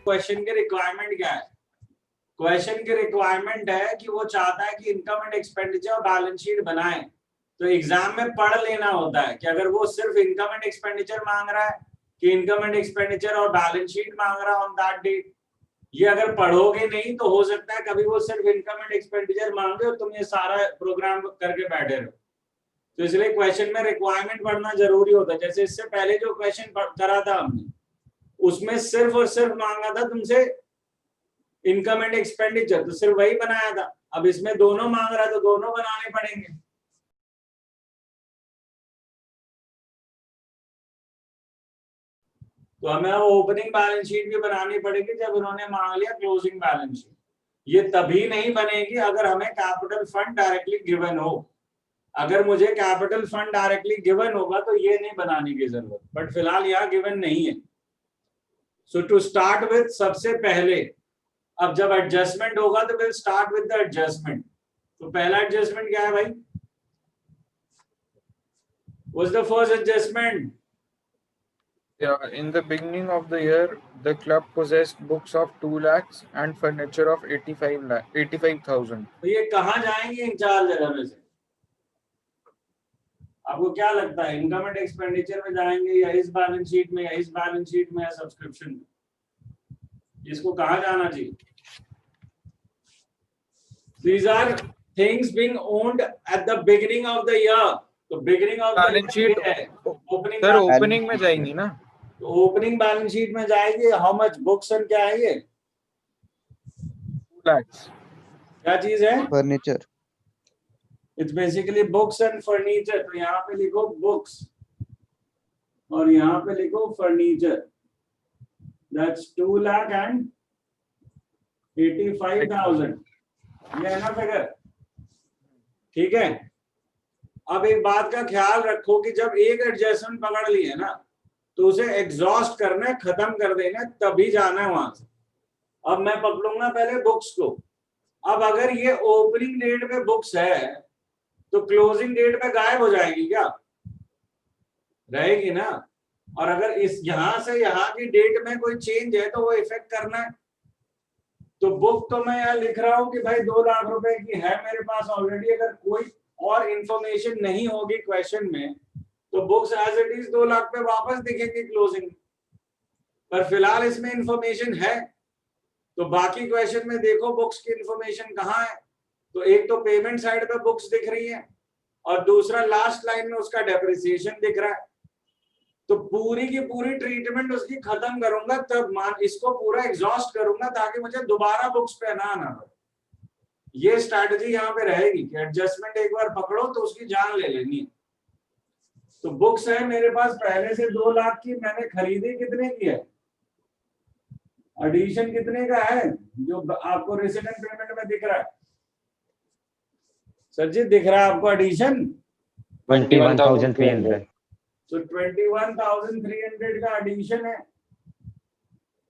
Question के requirement क्या है? क्वेश्चन की रिक्वायरमेंट है कि वो चाहता है कि इनकम एंड एक्सपेंडिचर और बैलेंस शीट बनाए। तो एग्जाम में पढ़ लेना होता है कि अगर वो सिर्फ इनकम एंड एक्सपेंडिचर मांग रहा है कि इनकम एंड एक्सपेंडिचर और बैलेंस शीट मांग रहा है ऑन दैट डेट, ये अगर पढ़ोगे नहीं तो हो सकता है कभी वो सिर्फ इनकम एंड एक्सपेंडिचर मांगे और तुम ये सारा प्रोग्राम करके बैठे रहो। तो इसलिए क्वेश्चन में रिक्वायरमेंट पढ़ना जरूरी होता है। जैसे इससे पहले जो क्वेश्चन करा था हमने, उसमें सिर्फ और सिर्फ मांगा था तुमसे इनकम एंड एक्सपेंडिचर, तो सिर्फ वही बनाया था। अब इसमें दोनों मांग रहा है तो दोनों बनाने पड़ेंगे। तो हमें ओपनिंग बैलेंस शीट भी बनानी पड़ेगी जब उन्होंने मांग लिया क्लोजिंग बैलेंस शीट। ये तभी नहीं बनेगी अगर हमें कैपिटल फंड डायरेक्टली गिवन हो। अगर मुझे कैपिटल फंड डायरेक्टली गिवन होगा तो ये नहीं बनाने की जरूरत, बट फिलहाल यहाँ गिवन नहीं है। सो टू स्टार्ट विथ, सबसे पहले अब जब एडजस्टमेंट होगा तो will start with the adjustment. तो पहला एडजस्टमेंट क्या है भाई? What's the first adjustment? In the beginning of the year, the club possessed books of 2 lakhs and furniture of 85,000. तो ये कहाँ जाएंगे इन चार जगह में से? आपको क्या लगता है, इनकम एंड एक्सपेंडिचर में जाएंगे या इस बैलेंस शीट में या इस बैलेंस शीट में या सब्सक्रिप्शन में? इसको कहाँ जाना चाहिए? These are things being owned at the beginning of the year. तो beginning of the balance sheet है ओपनिंग। सर ओपनिंग में जाएंगी ना? तो ओपनिंग बैलेंस शीट में जाएगी। हाउ मच बुक्स एंड क्या है ये? 2 lakhs. क्या चीज है? Furniture. It's basically books and furniture. तो यहाँ पे लिखो बुक्स और यहाँ पे लिखो फर्नीचर। दैट्स 2,85,000। ये है ना फिगर? ठीक है। अब एक बात का ख्याल रखो कि जब एक एडजस्टमेंट पकड़ ली है ना तो उसे एग्जॉस्ट करना है, खत्म कर देना है, तभी जाना है वहां से। अब मैं पकड़ूंगा पहले बुक्स को। अब अगर ये ओपनिंग डेट पे बुक्स है तो क्लोजिंग डेट पे गायब हो जाएगी क्या? रहेगी ना। और अगर इस यहां से यहाँ की डेट में कोई चेंज है तो वो इफेक्ट करना है। तो बुक तो मैं यहाँ लिख रहा हूँ कि भाई 2 लाख रुपए की है मेरे पास ऑलरेडी। अगर कोई और इंफॉर्मेशन नहीं होगी क्वेश्चन में तो books as it is 2 lakh पे वापस दिखेंगे क्लोजिंग। पर फिलहाल इसमें इंफॉर्मेशन है तो बाकी क्वेश्चन में देखो बुक्स की इंफॉर्मेशन कहाँ है। तो एक तो पेमेंट साइड पे बुक्स दिख रही है और दूसरा लास्ट लाइन में उसका डेप्रिसिएशन दिख रहा है। तो पूरी की पूरी ट्रीटमेंट उसकी खत्म करूंगा, तब मान इसको पूरा एग्जॉस्ट करूंगा ताकि मुझे दोबारा बुक्स पे ना आना पड़े। ये स्ट्रैटेजी यहाँ पे रहेगी कि एडजस्टमेंट एक बार पकड़ो तो उसकी जान ले लेनी है। तो बुक्स है मेरे पास पहले से 2 लाख की, मैंने खरीदी कितने की है? एडिशन कितने का है जो आपको रेसिडेंट पेमेंट में दिख रहा है? सर जी दिख रहा है आपको एडिशन? 21,300। तो 21,300 का एडिशन है।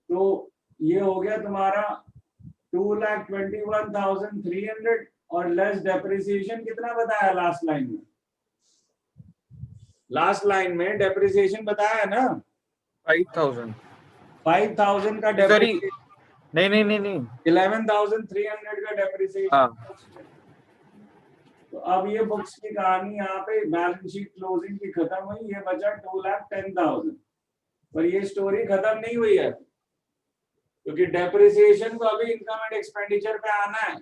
तो ये हो गया तुम्हारा 2,21,300 और लेस डेप्रिसिएशन कितना बताया लास्ट लाइन में? लास्ट लाइन में डेप्रिसिएशन बताया ना 5,000 का डेप्रिसिएशन। नहीं 11,300 का डेप्रिसिएशन। हाँ। तो अब ये बुक्स की कहानी यहाँ पे बैलेंस शीट क्लोजिंग की खत्म हुई। ये बचा 2,10,000। पर ये स्टोरी खत्म नहीं हुई है क्योंकि डेप्रिसिएशन को अभी इनकम एंड एक्सपेंडिचर पे आना है।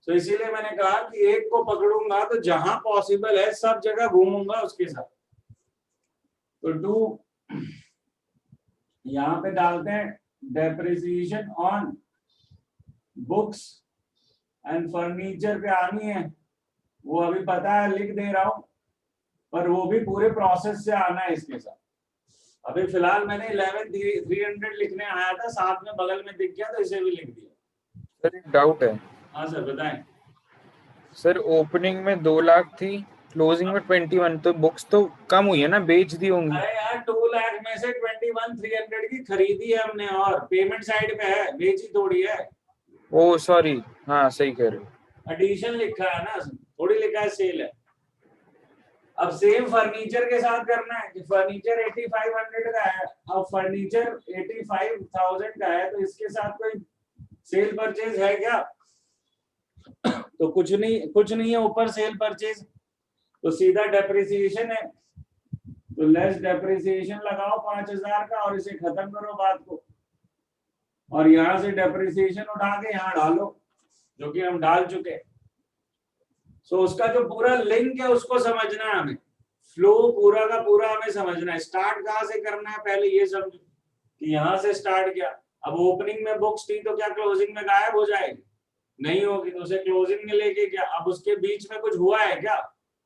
तो इसीलिए मैंने कहा कि एक को पकड़ूंगा तो जहां पॉसिबल है सब जगह घूमूंगा उसके साथ। तो डू यहाँ पे डालते हैं depreciation on books and furniture पे आनी है। वो अभी पता है लिख दे रहा हूं, पर वो भी पूरे प्रोसेस से आना है इसके साथ। अभी फिलहाल मैंने 11,300 लिखने आया था, साथ में बगल में दिख गया तो इसे भी लिख दिया। सर एक डाउट है। हाँ सर बताएं। सर ओपनिंग में 2 लाख थी, क्लोजिंग में 21, तो बुक्स तो कम हुई है ना, बेच दी होंगी। अरे यार 2 लाख में से 21,300 की खरीदी है हमने और पेमेंट साइड पे है, बेची थोड़ी है। ओ सॉरी, हाँ सही कह रहे हो। एडिशन लिखा है ना, थोड़ी लिखा है सेल है। अब सेम फर्नीचर के साथ करना है कि फर्नीचर 8500 का है, अब फर्नीचर 85,000 का है, तो इसके साथ कोई सेल परचेज है क्या? तो कुछ नहीं है ऊपर सेल परचेज, तो सीधा डेप्रिसिएशन है। तो लेस डेप्रिसिएशन लगाओ 5000 का और इसे खत्म करो बात को, और यहां से डेप्रिसिएशन उठा के यहां डालो, जो कि हम डाल चुके। सो उसका जो पूरा लिंक है उसको समझना है हमें, फ्लो पूरा का पूरा हमें समझना है। स्टार्ट कहां से करना है पहले ये समझो कि यहां से स्टार्ट किया। अब ओपनिंग में बुक्स थी तो क्या क्लोजिंग में गायब हो जाएगी? नहीं होगी, तो उसे क्लोजिंग में लेके क्या, अब उसके बीच में कुछ हुआ है क्या,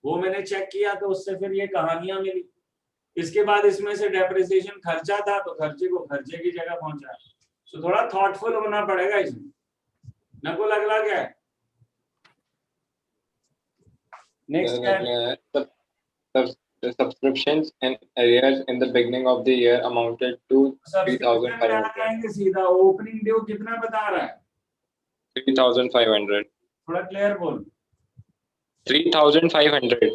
वो मैंने चेक किया, तो उससे फिर ये कहानियां मिली। इसके बाद इसमें से डेप्रिसिएशन खर्चा था, तो खर्चे को खर्चे की जगह पहुंचा। तो थोड़ा थॉटफुल होना पड़ेगा इसमें, नको लगला क्या है। नेक्स्ट क्या है? The subscriptions and arrears in the beginning of the year amounted to 3,500. सीधा ओपनिंग ड्यू कितना बता रहा है? 3,500. थोड़ा क्लियर बोल। 3,500.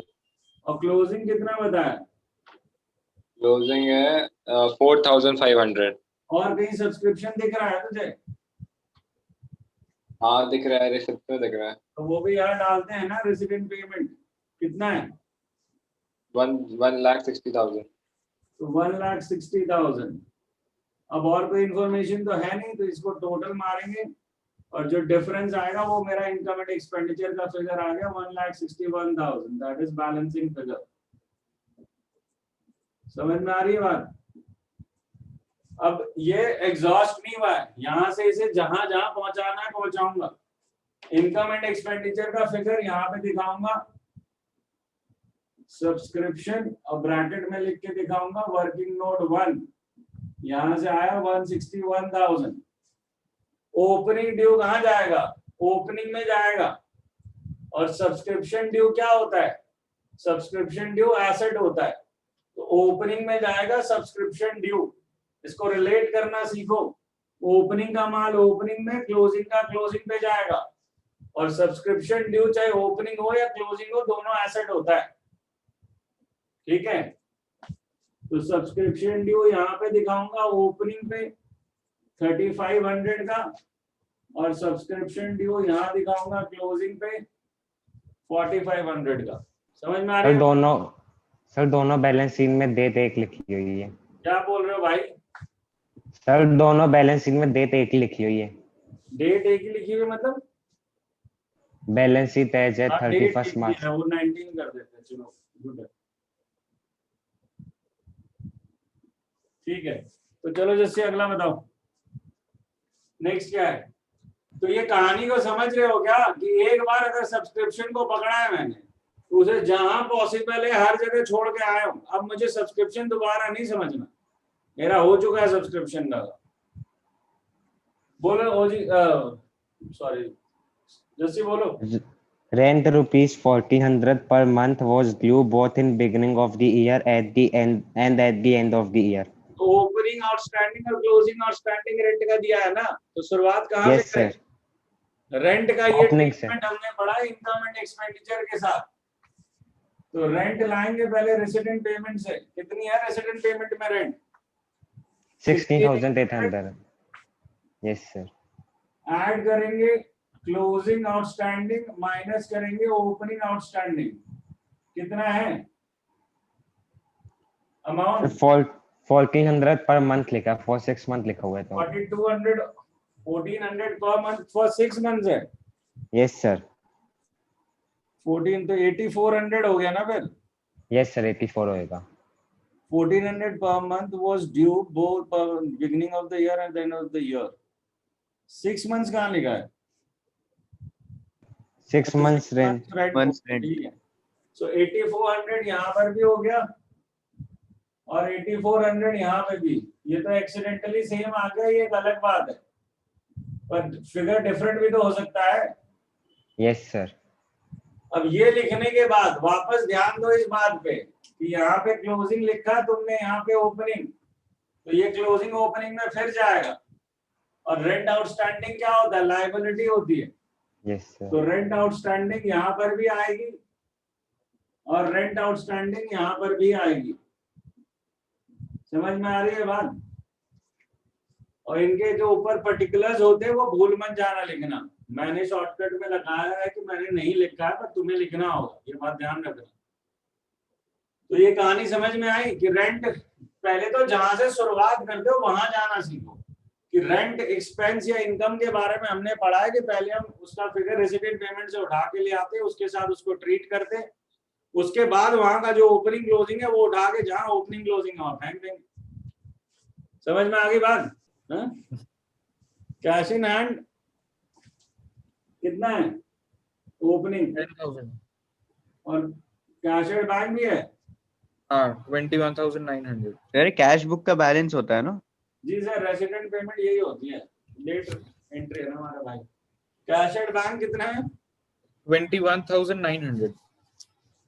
और क्लोजिंग कितना बताया? Closing है 4,500. और कहीं सब्सक्रिप्शन दिख रहा है तुझे? हाँ दिख रहा है, रिसिप्ट में दिख रहा है। तो वो भी यहाँ डालते हैं ना, रेसिडेंट पेमेंट कितना है? 1,60,000. तो 1,60,000। अब और कोई इंफॉर्मेशन तो है नहीं, तो इसको टोटल मारेंगे और जो डिफरेंस आएगा वो मेरा इनकम एंड एक्सपेंडिचर का फिगर आ गया 1,61,000, दैट इज बैलेंसिंग फिगर। समझ में आ रही है बात? अब ये एग्जॉस्ट नहीं हुआ है, यहां से इसे जहां जहां पहुंचाना है पहुंचाऊंगा। इनकम एंड एक्सपेंडिचर का फिगर यहाँ पे दिखाऊंगा, सब्सक्रिप्शन और ब्रैकेट में लिख के दिखाऊंगा वर्किंग नोट 1, यहां से आया 161,000। ओपनिंग ड्यू कहां जाएगा? ओपनिंग में जाएगा। और सब्सक्रिप्शन ड्यू क्या होता है? सब्सक्रिप्शन ड्यू एसेट होता है, तो ओपनिंग में जाएगा सब्सक्रिप्शन ड्यू। इसको रिलेट करना सीखो, ओपनिंग का माल ओपनिंग में, क्लोजिंग का क्लोजिंग पे जाएगा। और सब्सक्रिप्शन ड्यू चाहे ओपनिंग हो या क्लोजिंग हो, दोनों एसेट होता है, ठीक है। तो सब्सक्रिप्शन ड्यू यहाँ पे दिखाऊंगा ओपनिंग पे 3,500 का, और सब्सक्रिप्शन ड्यू यहाँ दिखाऊंगा क्लोजिंग पे 4,500 का। समझ में आ रही है? सर दोनों बैलेंस शीट में डेट एक लिखी हुई है। क्या बोल रहे हो भाई? सर दोनों बैलेंस शीट में डेट एक लिखी हुई है। डेट एक ही लिखी हुई मतलब? बैलेंस शीट एज है 31 मार्च। वो 19 कर देते हैं, चलो गुड है, ठीक है। तो चलो जैसे अगला बताओ, नेक्स्ट क्या है? तो ये कहानी को समझ रहे हो क्या कि एक बार अगर सब्सक्रिप्शन को पकड़ा है मैंने, तो उसे जहां पॉसिबल है हर जगह छोड़ के आया हूं। अब मुझे सब्सक्रिप्शन दोबारा नहीं समझना, मेरा हो चुका है सब्सक्रिप्शन का। बोलो ओ जी, सॉरी जैसे बोलो। Rent rupees 1,400 per month was due both in beginning of the year at the end and at the end of the year. तो ओपनिंग आउटस्टैंडिंग और क्लोजिंग आउटस्टैंडिंग रेंट का दिया है ना, तो शुरुआत कहाँ से करें? रेंट का ये ट्रीटमेंट हमने पढ़ा इनकम एंड एक्सपेंडिचर के साथ। तो रेंट लाएंगे पहले रेसिडेंट पेमेंट से। कितनी है रेसिडेंट पेमेंट में रेंट? 60,800। Yes sir. ऐड करेंगे क्लोजिंग आउटस्टैंडिंग माइनस करेंगे ओपनिंग आउटस्टैंडिंग, कितना है अमाउंट? 1,400 पर मंथ लिखा, फॉर 6 मंथ लिखा हुआ है। तो 1,400 पर मंथ फॉर 6 मंथ्स है। Yes sir. 14 तो 8,400 हो गया ना फिर? यस सर 84 होएगा। 1,400 per month was due both beginning of the year and the end of the year. 6 months कहाँ लिखा है? 6 months rent. ठीक है। So 8,400 यहाँ पर भी हो गया और 8,400 यहाँ पे भी। ये तो एक्सीडेंटली सेम आ गया, ये एक अलग बात है, पर फिगर डिफरेंट भी तो हो सकता है। Yes sir. अब ये लिखने के बाद वापस ध्यान दो इस बात पे कि यहाँ पे क्लोजिंग लिखा तुमने, यहाँ पे ओपनिंग, तो ये क्लोजिंग ओपनिंग में फिर जाएगा। और रेंट आउटस्टैंडिंग क्या होता है? लायबिलिटी होती है। Yes sir. तो रेंट आउटस्टैंडिंग यहाँ पर भी आएगी और रेंट आउटस्टैंडिंग यहाँ पर भी आएगी। समझ में आ रही है बात? और इनके जो ऊपर पर्टिकुलर्स होते हैं वो भूल मत जाना लिखना। मैंने शॉर्टकट में लगाया है कि मैंने नहीं लिखा है, पर तुम्हें लिखना होगा, ये बात ध्यान रखना। तो ये कहानी समझ में आई कि रेंट, पहले तो जहां से शुरुआत करते हो वहां जाना सीखो कि रेंट एक्सपेंस या इनकम के बारे में हमने पढ़ा है कि पहले हम उसका फिगर रेसिडेंट पेमेंट से उठा के ले आते, उसके साथ उसको ट्रीट करते, उसके बाद वहां का जो ओपनिंग क्लोजिंग है वो उठा के जहां ओपनिंग क्लोजिंग है फेंक देंगे। समझ में आ गई बात? कैश इन हैंड कितना है ओपनिंग, 10,000। और कैश एट बैंक भी है। हाँ 21,900। सर कैश बुक का बैलेंस होता है ना? जी सर, रेसिडेंट पेमेंट यही होती है, लेट एंट्री है ना हमारा भाई। कैश एट बैंक कितना है? 21,900।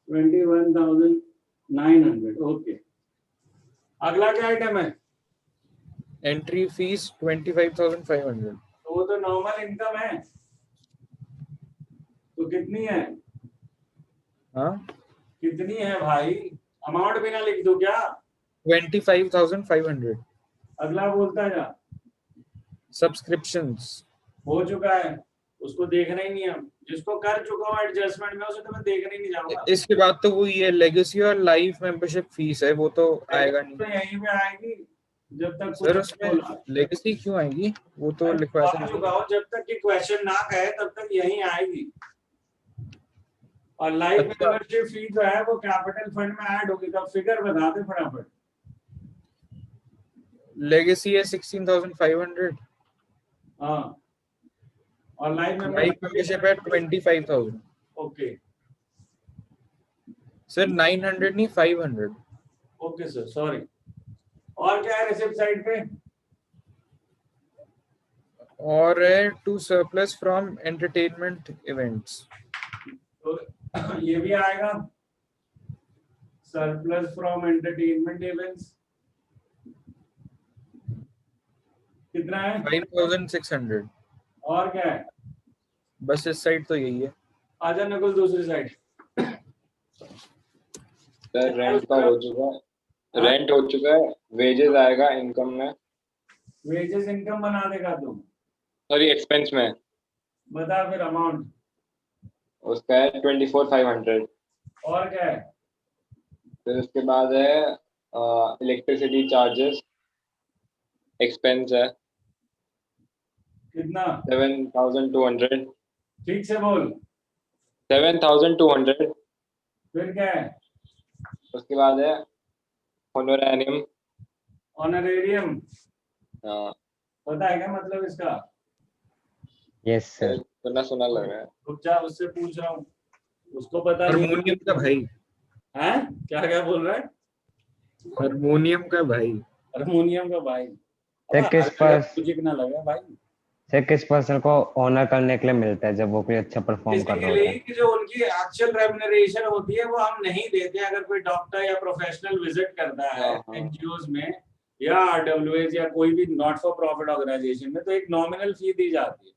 21,900। ओके, अगला क्या आइटम है? Entry fees 25,500। तो वो तो नॉर्मल इनकम है, तो कितनी है? हाँ कितनी है भाई? अमाउंट भी ना लिख दो क्या? 25,500। अगला बोलता जा। सब्सक्रिप्शंस हो चुका है, उसको देखना ही नहीं है। जिसको कर चुका हूँ एडजस्टमेंट में उसे तो मैं देखने ही नहीं जाऊंगा। इसके बाद तो वो ये लेगेसी और लाइफ मेंबरशिप फीस है, वो तो आएगा तो नहीं यहीं पे आएगी जब तक सर। कुछ उसमें बोला। लेगेसी क्यों आएगी? वो तो लिखवा आ चुका हूँ, जब तक कि क्वेश्चन ना कहे तब तक यहीं आएगी। और लाइफ अच्छा। मेंबरशिप फी जो है वो कैपिटल फंड में ऐड होगी, तब फिगर बता दे फटाफट। लेगेसी है 16,500। हाँ, और लाइफ मेंबरशिप है 25,000। ओके सर 900 नहीं 500। Okay sir, sorry. और क्या है रिसिप्ट साइड पे? और है to surplus from entertainment events. तो ये भी आएगा, सरप्लस फ्रॉम एंटरटेनमेंट इवेंट्स। कितना है? 5,600। और क्या है? बस इस साइड तो यही है। आजा नकुल दूसरी साइड। सर रेंट का हो चुका है, रेंट हो चुका है। वेजेस आएगा इनकम में, वेजेस इनकम बना देगा तुम, सॉरी एक्सपेंस में। बता फिर अमाउंट। उसका है 24,500। और क्या है? फिर उसके बाद है इलेक्ट्रिसिटी चार्जेस एक्सपेंस है कितना? 7,200। ठीक से बोल। 7,200। फिर क्या है? उसके बाद है होनोरेरियम। ऑनरेरियम, हाँ पता है क्या मतलब इसका? Yes sir. सुना सुना लग रहा है। रुक जा, उससे पूछ रहा हूँ, उसको पता नहीं हारमोनियम का भाई। है। क्या क्या बोल रहा है? हारमोनियम का भाई। हारमोनियम का भाई। सर किस पर म्यूजिक ना लगा भाई। सर किस पर्सन को ऑनर करने के लिए मिलता है जब वो कोई अच्छा परफॉर्म कर रहा होता बेसिकली है? कि जो उनकी एक्चुअल रेम्युनरेशन होती है वो हम नहीं देते। अगर कोई डॉक्टर या प्रोफेशनल विजिट करता है हाँ। एनजीओज में या आरडब्ल्यूएस या कोई भी नॉट फॉर प्रॉफिट ऑर्गेनाइजेशन में, तो एक नॉमिनल फी दी जाती है,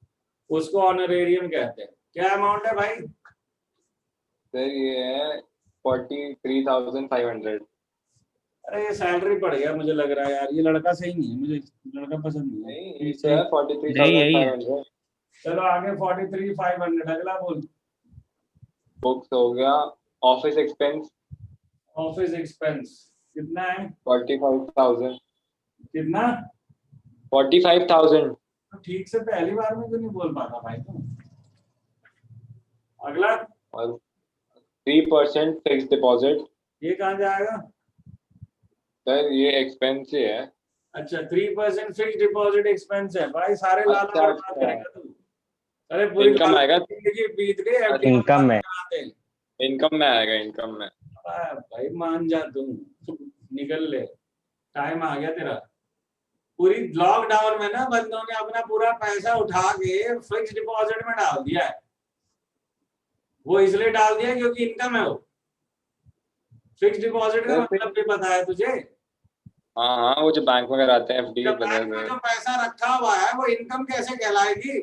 उसको ऑनरेरियम कहते हैं। क्या अमाउंट है भाई? सर ये है 43,500। अरे ये सैलरी पड़ गया मुझे लग रहा है यार, ये लड़का सही नहीं है, मुझे लड़का पसंद नहीं है। नहीं ये है 43,500। चलो आगे 43,500। अगला बोल। बुक्स हो गया। ऑफिस एक्सपेंस ऑफिस एक्सपेंस कितना है? 45,000। कितना? 45,000। तो ठीक से पहली बार में क्यों नहीं बोल पाता भाई तुम? अगला। और 3% फिक्स डिपॉजिट। ये कहाँ जाएगा? सर ये एक्सपेंस ही है। अच्छा, 3% फिक्स डिपॉजिट एक्सपेंस है भाई। सारे लाल अच्छा, बर्बाद अच्छा। करेगा तू। अरे पूरी इनकम आएगा। जिंदगी बीत गई एफडी इनकम में। इनकम में आएगा, इनकम में। भाई मान जा तुम, निकल ले, टाइम आ गया तेरा। पूरी लॉकडाउन में ना बंदों ने अपना पूरा पैसा उठा के फिक्स डिपॉजिट में डाल दिया है। वो इसलिए डाल दिया क्योंकि इनकम है वो। फिक्स डिपॉजिट का मतलब भी पता है तुझे? हाँ हाँ, वो जो बैंक वगैरह आते हैं एफडी जब बने बैंक में हुए। जो पैसा रखा हुआ है वो इनकम कैसे कहलाएगी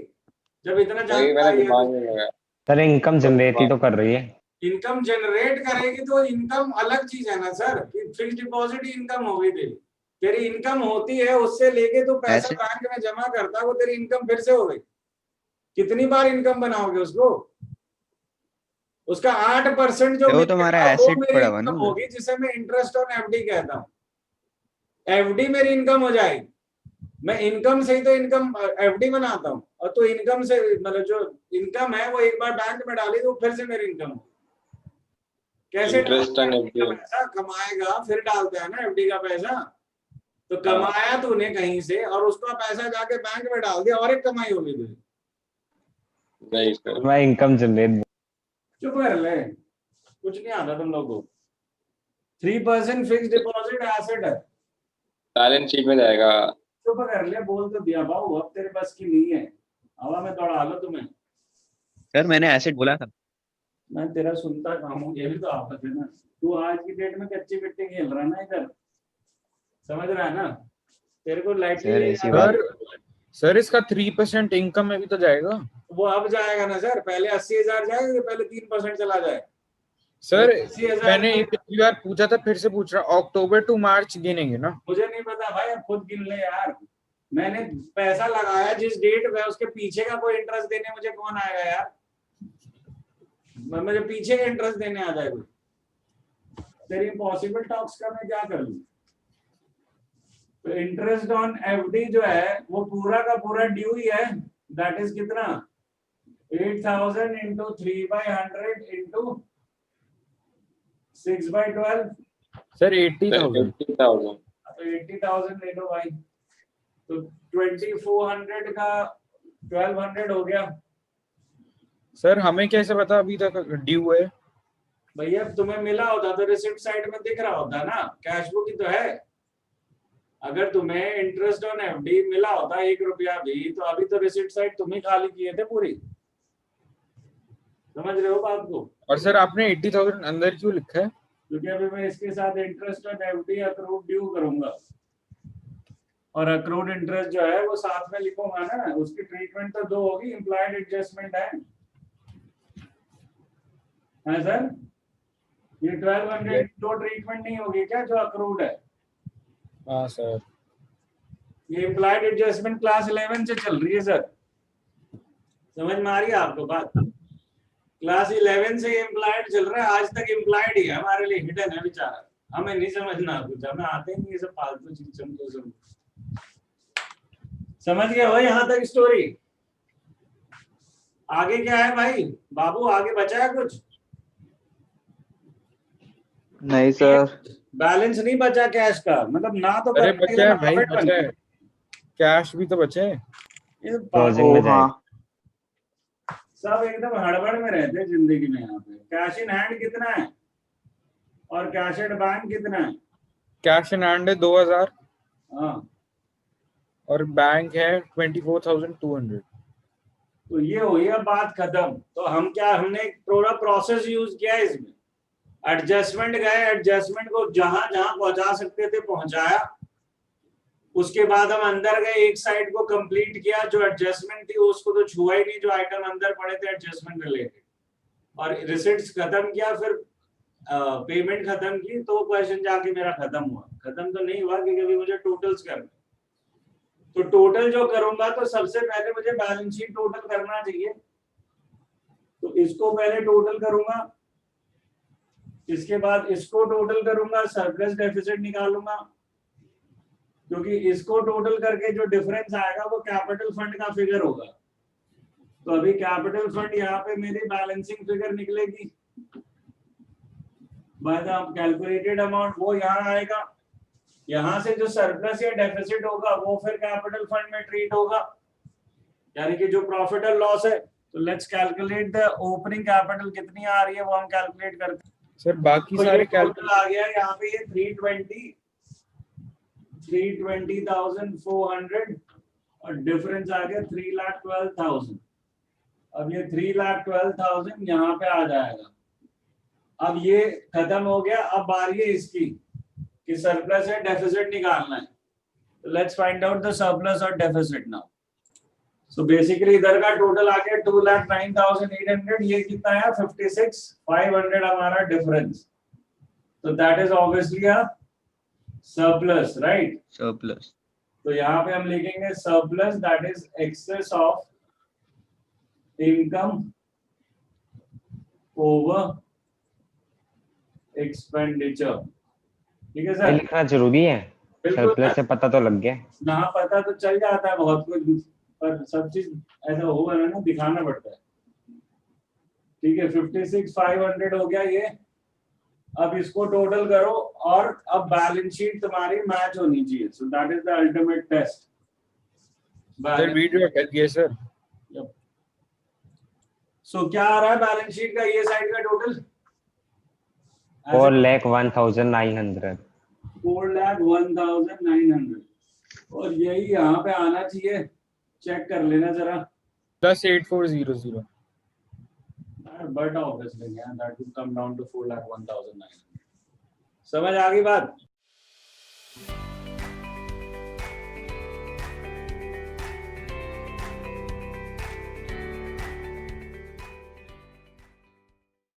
जब इतना वही मेरा जानकारी है? दिमाग में लगा। सर इनकम जनरेट ही तो कर रही है। इनकम जनरेट करेगी तो इनकम अलग चीज है ना सर, कि फिक्स डिपॉजिट ही इनकम होगी तेरी इनकम होती है उससे लेके तो पैसा ऐसे- बैंक में जमा करता है, वो तेरी इनकम फिर से हो गई। कितनी बार इनकम बनाओगे उसको? उसका 8% जो वो तो मिलेगा हमारा वो एसेट मेरी पड़ा हुआ इनकम ना। होगी, जिसे मैं इंटरेस्ट ऑन एफडी कहता हूँ। एफडी मेरी इनकम हो जाएगी। मैं इनकम से ही तो इनकम एफडी बनाता हूँ, और तो इनकम से मतलब जो इनकम है वो एक बार बैंक में डाली तो फिर से मेरी इनकम हो। कैसे Interest on FD का FD. पैसा कमाएगा फिर डालता है ना एफडी का पैसा। तो कमाया तूने कहीं से और उसका पैसा जाके बैंक में डाल दिया और एक कमाई होगी तुझे। Right, sir. my income generate चुप कर ले, कुछ नहीं आता तुम लोगों को। 3% फिक्स डिपॉजिट एसेट है। Balance sheet में जाएगा। चुप कर ले, बोल तो दिया बाबू, अब तेरे बस की नहीं है, हवा में दौड़ा लो तुम्हें। सर मैंने एसेट बोला था। मैं तेरा सुनता काम हूँ, ये भी तो आफत है ना। तू आज की डेट में कच्ची मिट्टी खेल रहा है ना इधर, समझ रहा है ना? तेरे को सर, लाइटली ऐसी बात- सर इसका 3% इनकम में भी तो जाएगा। वो अब जाएगा ना सर, पहले 80,000 जाएगा कि पहले 3% चला जाए? सर 80,000 मैंने ये पिछली बार पूछा था, फिर से पूछ रहा, अक्टूबर टू मार्च गिनेंगे ना? मुझे नहीं पता भाई, अब खुद गिन ले यार। मैंने पैसा लगाया जिस डेट पे, उसके पीछे का कोई इंटरेस्ट देने मुझे कौन आएगा यार? मुझे पीछे का इंटरेस्ट देने आ जाए कोई? तेरी पॉसिबल टॉक्स का मैं क्या कर लूं? तो इंटरेस्ट ऑन एफडी जो है वो पूरा का पूरा ड्यू ही है। दैट इज कितना? 8,000 इंटू 3/100 इंटू 6/12। सर 80,000। 80,000. तो 80,000 ले लो भाई, तो 2400 का 1200 हो गया। सर हमें कैसे पता अभी तक ड्यू है? भैया तुम्हें मिला होता तो रिसिप्ट साइड में दिख रहा होता ना, कैश बुक ही तो है। अगर तुम्हें इंटरेस्ट ऑन एफडी मिला होता 1 रुपया भी, तो अभी तो रिसिप्ट साइड तुम ही खाली किए थे पूरी। समझ रहे हो बात को? और सर आपने 80,000 अंदर क्यों लिखा है? क्योंकि अभी मैं इसके साथ interest on FD accrued due करूंगा, और अक्रूड इंटरेस्ट जो है वो साथ में लिखूंगा ना। उसकी ट्रीटमेंट तो दो होगी, इम्प्लॉयड एडजस्टमेंट है सर। ये 1200 दो ट्रीटमेंट नहीं होगी क्या जो अक्रूड है? हाँ सर। ये इम्प्लॉयड एडजस्टमेंट क्लास 11 से चल रही है सर, समझ में आ रही है आपको बात? क्लास 11 से इम्प्लॉयड चल रहा है, आज तक इम्प्लॉयड ही है, हमारे लिए हिडन है बेचारा। हमें नहीं समझना कुछ, हमें आते ही नहीं ये सब फालतू चीज। समझ गए हो यहाँ तक स्टोरी? आगे क्या है भाई बाबू, आगे बचा है कुछ? नहीं सर। बैलेंस नहीं बचा कैश का, मतलब ना तो अरे करने के बचा लिए है ना भाई, habit बन बचा है। गई। कैश भी तो बचे है। ये तो closing में जाएगा। सब एकदम हड़बड़ में रहते हैं जिंदगी में। यहाँ पे कैश इन हैंड कितना है और कैश एट बैंक कितना है? कैश इन हैंड है 2,000 हाँ, और बैंक है 24,200। तो ये हुई अब बात खत्म। तो हम क्या, हमने एक पूरा प्रोसेस यूज किया है इसमें। एडजस्टमेंट गए, एडजस्टमेंट को जहां जहां पहुंचा सकते थे पहुंचाया। उसके बाद हम अंदर गए, एक साइड को कंप्लीट किया, जो एडजस्टमेंट थी उसको तो छुआ ही नहीं, जो आइटम अंदर पड़े थे एडजस्टमेंट रिलेटेड, और रिसिट्स खत्म किया, फिर पेमेंट खत्म की। तो क्वेश्चन जाके मेरा खत्म हुआ। खत्म तो नहीं हुआ क्योंकि अभी मुझे टोटल्स करना। तो टोटल जो करूंगा तो सबसे पहले मुझे बैलेंस शीट टोटल करना चाहिए, तो इसको पहले टोटल करूंगा, इसके बाद इसको टोटल करूंगा, सरप्लस डेफिसिट निकालूंगा, क्योंकि इसको टोटल करके जो डिफरेंस आएगा वो कैपिटल फंड का फिगर होगा। तो अभी कैपिटल फंड यहाँ पे मेरी बैलेंसिंग फिगर निकलेगी, बाय द कैलकुलेटेड अमाउंट वो यहाँ आएगा। यहाँ से जो सरप्लस या डेफिसिट होगा वो फिर कैपिटल फंड में ट्रीट होगा, यानी कि जो प्रॉफिट और लॉस है। तो let's calculate the opening capital कितनी आ रही है वो हम कैलकुलेट करते हैं। सर बाकी तो सारे ये टोटल आ गया यहाँ पे, ये 320,400 और डिफरेंस आ गया 3,12,000। अब ये 3,12,000 यहाँ पे आ जाएगा। अब ये खत्म हो गया। अब बारी है इसकी कि सरप्लस है डेफिसिट निकालना है। तो let's find out the surplus और डेफिसिट नाउ। सो बेसिकली इधर का टोटल आ गया 2,09,800, ये कितना है 56,500 हमारा डिफरेंस, तो that is obviously a surplus, right? Surplus. तो यहाँ पे हम लिखेंगे surplus, that is excess of income over expenditure. ठीक है ये सर? लिखना जरूरी है? बिल्कुल सरप्लस से पता तो लग गया। ना, पता तो चल जाता है बहुत कुछ, पर सब चीज ऐसा होगा ना, दिखाना पड़ता है। ठीक है, 56,500 हो गया ये। अब इसको टोटल करो और अब बैलेंस शीट तुम्हारी मैच होनी चाहिए, so that is the ultimate test. Sir video कर दिए सर। सो क्या आ रहा है बैलेंस शीट का ये साइड का टोटल? 4,01,900। 4,01,900, और यही यहाँ पे आना चाहिए, चेक कर लेना जरा। +8400। But obviously that will come down to 4,01,900। समझ आ गई बात?